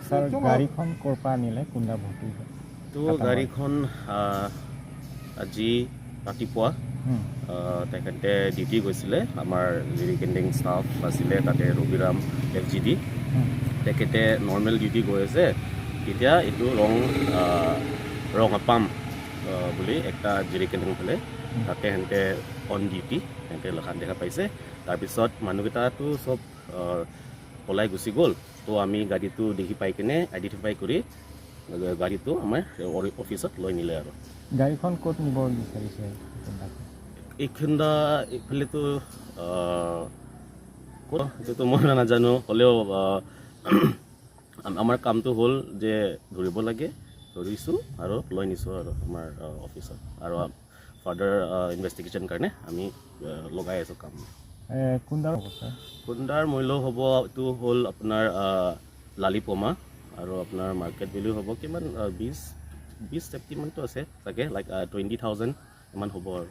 Sir, গাড়ীখন ক'ৰ পৰা আনিলে কোনটা ভৰ্তি তো গাড়ীখন আজি ৰাতিপুৱা তেখেতে ডিউটি গৈছিলে আমাৰ জিৰিকিন্দিং ষ্টাফ আছিলে তাতে ৰবিৰাম FGD তেখেতে নৰ্মেল ডিউটি গৈ আছে তেতিয়া এইটো ৰং আপাম বুলি একটা জিৰিকিন্দিং ফালে তাতে সেনেতে অন ডিউটি সেনেতে লেখান দেখা পাইছে তাৰপিছত মানুহকেইটাতো চব পলাই গুচি গ'ল তো আমি গাড়ীটো দেখি পাই কিনে আইডেণ্টিফাই কৰি গাড়ীটো আমাৰ অফিচত লৈ নিলে আৰু গাড়ীখন ক'ত নিব বিচাৰিছে এইখিন্দা এইফালেতো ক'ত এইটোতো মই নাজানো হ'লেও আমাৰ কামটো হ'ল যে ধৰিব লাগে ধৰিছোঁ আৰু লৈ নিছোঁ আৰু আমাৰ অফিচত আৰু ফাৰ্ডাৰ ইনভেষ্টিগেশ্যন কাৰণে আমি লগাই আছোঁ কাম কুন্দাৰ মূল্য হ'ব এইটো হ'ল আপোনাৰ লালিপমা আৰু আপোনাৰ মাৰ্কেট ভেলিউ হ'ব কিমান 20-30 মানটো আছে চাগে লাইক 20,000 ইমান হ'ব আৰু